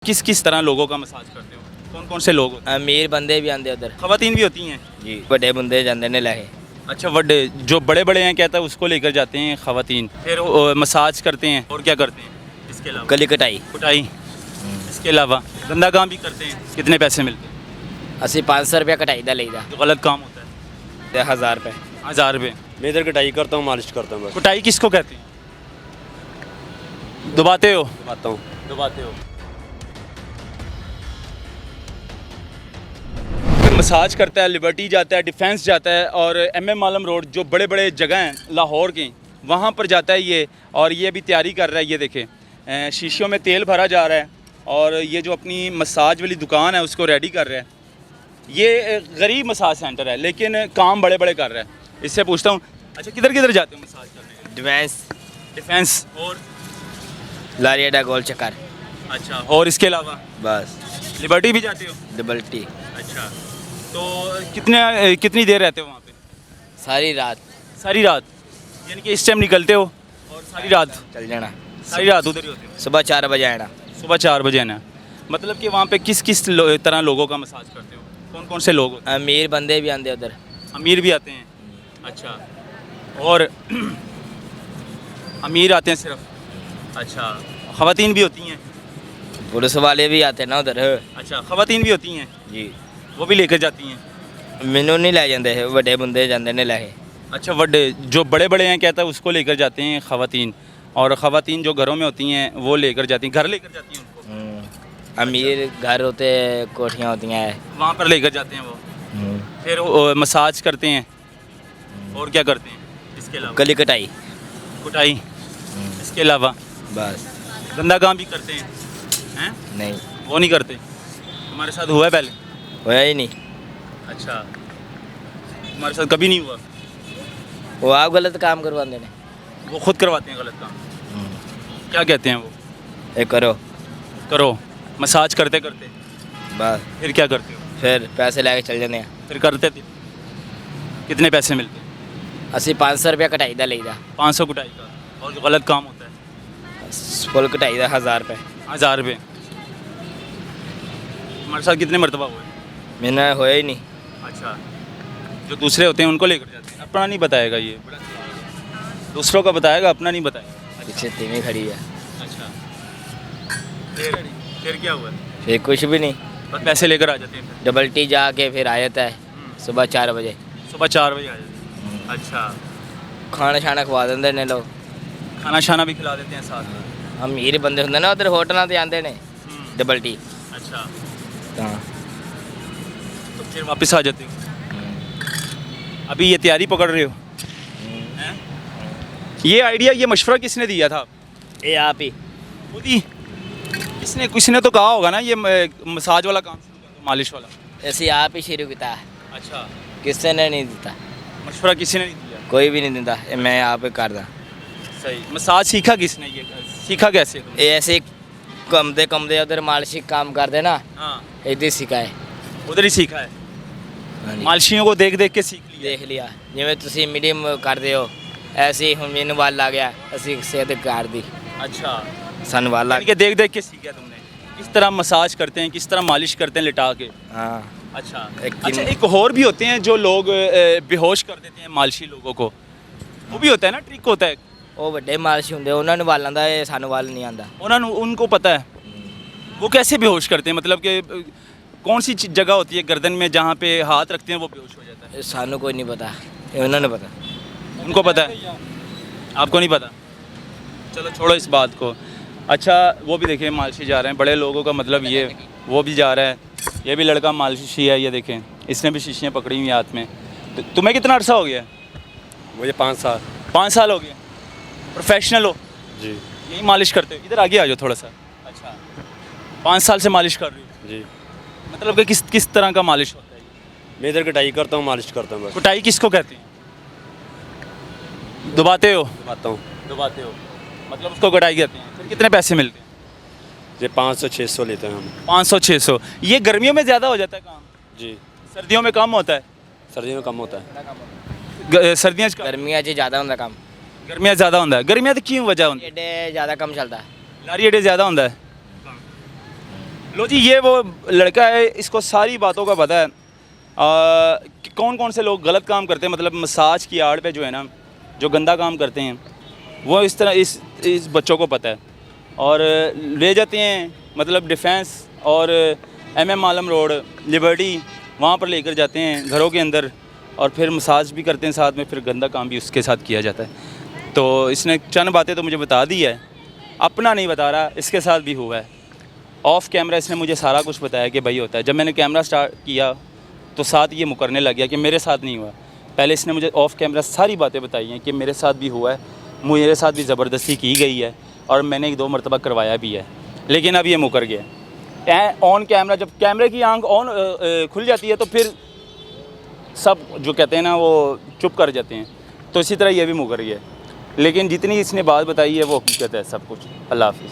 किस किस तरह लोगों का मसाज करते हो? कौन कौन से लोग होते अमीर बंदे भी आंदे उधर हैं? खवातीन भी होती हैं? जी बड़े बंदे जाते ने लहे अच्छा, बड़े जो बड़े बड़े हैं कहता है उसको लेकर जाते हैं खवातीन, फिर मसाज करते हैं। और क्या करते हैं इसके अलावा? गली कटाई कुटाई। इसके अलावा गंदा काम भी करते हैं। कितने पैसे मिलते हैं? असं 500 रुपया कटाई दा लईदा जो गलत काम होता है 1000 रुपये 1000 रुपये। मैं इधर कटाई करता हूँ, मालिश करता हूँ, बस कुटाई किसको कहते हैं? दबाते हो? आता हूँ। दबाते हो। मसाज करता है, लिबर्टी जाता है, डिफेंस जाता है और MM आलम रोड जो बड़े बड़े जगह हैं लाहौर के, वहाँ पर जाता है ये। और ये अभी तैयारी कर रहा है, ये देखें शीशियों में तेल भरा जा रहा है और ये जो अपनी मसाज वाली दुकान है उसको रेडी कर रहा है। ये गरीब मसाज सेंटर है लेकिन काम बड़े बड़े कर रहा है। इससे पूछता हूँ, अच्छा किधर किधर जाते हो मसाज करने? डिफेंस डिफेंस और लारियाडा गोल चक्कर अच्छा, और इसके अलावा बस लिबर्टी भी जाते हो? डबल टी अच्छा, तो कितनी देर रहते हो वहाँ पे? सारी रात सारी रात, यानी कि इस टाइम निकलते हो और सारी रात? चल जाना सारी रात उधर ही होते हो? सुबह 4 बजे आना सुबह 4 बजे आना। मतलब कि वहाँ पे किस किस तरह लोगों का मसाज करते हो? कौन कौन से लोग होते अमीर बंदे भी आंदे उधर हैं? अमीर भी आते हैं? अच्छा, और अमीर आते हैं सिर्फ? अच्छा, ख़वातीन भी होती हैं? पुलिस वाले भी आते ना उधर अच्छा, ख़वातीन भी होती हैं, जी वो भी लेकर जाती हैं? मैनू नहीं लै जाते है बड़े बंदे जाते ने लहे अच्छा, बड़े जो बड़े बड़े हैं कहता है उसको लेकर जाते हैं ख़वातीन, और ख़वातीन जो घरों में होती हैं वो लेकर जाती हैं, घर लेकर जाती हैं उनको? अमीर घर होते कोठियाँ होती हैं वहाँ पर लेकर जाते हैं वो, फिर मसाज करते हैं। और क्या करते हैं इसके अलावा? गली कटाई कुटाई। इसके अलावा बस गंदा काम भी करते हैं? हैं? नहीं वो नहीं करते? तुम्हारे साथ हुआ है पहले? होया ही नहीं अच्छा, तुम्हारे साथ कभी नहीं हुआ? वो आप गलत काम करवाते ने वो खुद करवाते हैं गलत काम? क्या कहते हैं वो? ये करो करो, मसाज करते करते बस फिर क्या करते हो? फिर पैसे लेके चल जाते हैं फिर करते थे? कितने पैसे मिलते हैं? असं 500 रुपया कटाई दा लईदा 500 कुटाई का। और जो गलत काम होता है? फुल कटाई दा 1000 रुपये 1000 रुपये। तुम्हारे साथ कितने मरतबा हुए? मैंने होया ही नहीं अच्छा, जो दूसरे होते हैं उनको लेकर जाते हैं? अपना नहीं बताएगा ये, दूसरों का बताएगा, अपना नहीं बताएगा। पीछे तीन खड़ी है अच्छा, फिर क्या हुआ? फिर कुछ भी नहीं बस पैसे लेकर आ जाते हैं फिर? डबल टी जाके फिर आ जाता है सुबह 4 बजे सुबह 4 बजे आ जाते हैं? अच्छा, खाना शाना खवा देंगे ने लोग खाना शाना भी खिला देते हैं साथ में? अमीर बंदे होंगे ना उधर होटलों से आते ने डबल टी अच्छा, हाँ तो फिर वापस आ जाते हो? अभी ये तैयारी पकड़ रहे हो? हैं? ये आइडिया, ये मशवरा किसने दिया था? ये आप ही खुद ही? किसी ने तो कहा होगा ना ये मसाज वाला काम शुरू कर दो, मालिश वाला? ऐसे आप ही शुरू किया अच्छा, किसी ने नहीं दिता मशवरा किसी ने नहीं दिया? कोई भी नहीं दिता ये मैं आप ही करदा सही। मसाज सीखा किसने, ये सीखा कैसे तुमने? ये ऐसे कमदे उधर मालिश काम करते ना हाँ, इधर सिखाए उधर ही सीखा है? हाँ जी। मालिशियों को देख देख के सीख लिया? देख लिया जिमें तुसी मीडियम करते हो ऐसे ही हम मैनू वाल आ गया असी सेहत कर दी अच्छा, सन वाल यानी कि देख देख के सीखा तुमने किस तरह मसाज करते हैं, किस तरह मालिश करते हैं लिटा के? हाँ अच्छा, एक अच्छा, एक और भी होते हैं जो लोग बेहोश कर देते हैं मालिशी लोगों को, वो भी होता है ना, ट्रिक होता है? वो बड़े मालिश होंगे उन्होंने वाल आंदा है सानू वाल नहीं आंदा उनको पता है? वो कैसे बेहोश करते हैं, मतलब कि कौन सी जगह होती है गर्दन में जहाँ पे हाथ रखते हैं वो बेहोश हो जाता है? सानू कोई नहीं पता ये उन्होंने पता उनको पता है, आपको नहीं पता? चलो छोड़ो इस बात को। अच्छा, वो भी देखिए मालिशी जा रहे हैं बड़े लोगों का, मतलब ये वो भी जा रहा है, ये भी लड़का मालिशी है, ये देखें इसने भी शीशियाँ पकड़ी हुई हाथ में। तो तुम्हें कितना अर्सा हो गया? मुझे 5 साल 5 साल हो गए? प्रोफेशनल हो? जी यही मालिश करते हो? इधर आगे आ जाओ थोड़ा सा। अच्छा, 5 साल से मालिश कर रही हो? जी मतलब कि किस तरह का मालिश होता है? मैं इधर कटाई करता हूँ, मालिश करता हूँ, बस कुटाई किसको कहते हैं? दबाते हो? आता हूँ। दबाते हो, मतलब उसको कटाई कहते हैं। फिर कितने पैसे मिलते हैं? ये 500-600 लेते हैं हम। 500-600। ये गर्मियों में ज़्यादा हो जाता है काम? जी, सर्दियों में कम होता है? सर्दियों में कम होता है। सर्दियों गर्मियाँ च ज़्यादा होंगे काम गर्मियाँ ज़्यादा होता है? गर्मियाँ तो क्यों वजह होती है? एडे ज़्यादा कम चलता लारी एडे ज़्यादा होता है? लो जी, ये वो लड़का है, इसको सारी बातों का पता है कि कौन कौन से लोग गलत काम करते हैं, मतलब मसाज की आड़ पे जो है ना, जो गंदा काम करते हैं, वो इस तरह इस बच्चों को पता है। और ले जाते हैं मतलब डिफेंस और MM आलम रोड, लिबर्टी, वहाँ पर लेकर जाते हैं घरों के अंदर, और फिर मसाज भी करते हैं साथ में, फिर गंदा काम भी उसके साथ किया जाता है। तो इसने चंद बातें तो मुझे बता दी है, अपना नहीं बता रहा, इसके साथ भी हुआ है। ऑफ़ कैमरा इसने मुझे सारा कुछ बताया कि भाई होता है। जब मैंने कैमरा स्टार्ट किया तो साथ ये मुकरने लग गया कि मेरे साथ नहीं हुआ। पहले इसने मुझे ऑफ़ कैमरा सारी बातें बताई हैं कि मेरे साथ भी हुआ है, मेरे साथ भी ज़बरदस्ती की गई है और मैंने 1-2 मरतबा करवाया भी है, लेकिन अब ये मुकर गया। ऑन कैमरा, जब कैमरे की आंख ऑन खुल जाती है तो फिर सब जो कहते हैं ना वो चुप कर जाते हैं। तो इसी तरह ये भी मुकर गया, लेकिन जितनी इसने बात बताई है वो हकीकत है सब कुछ। अल्लाह हाफ़िज़।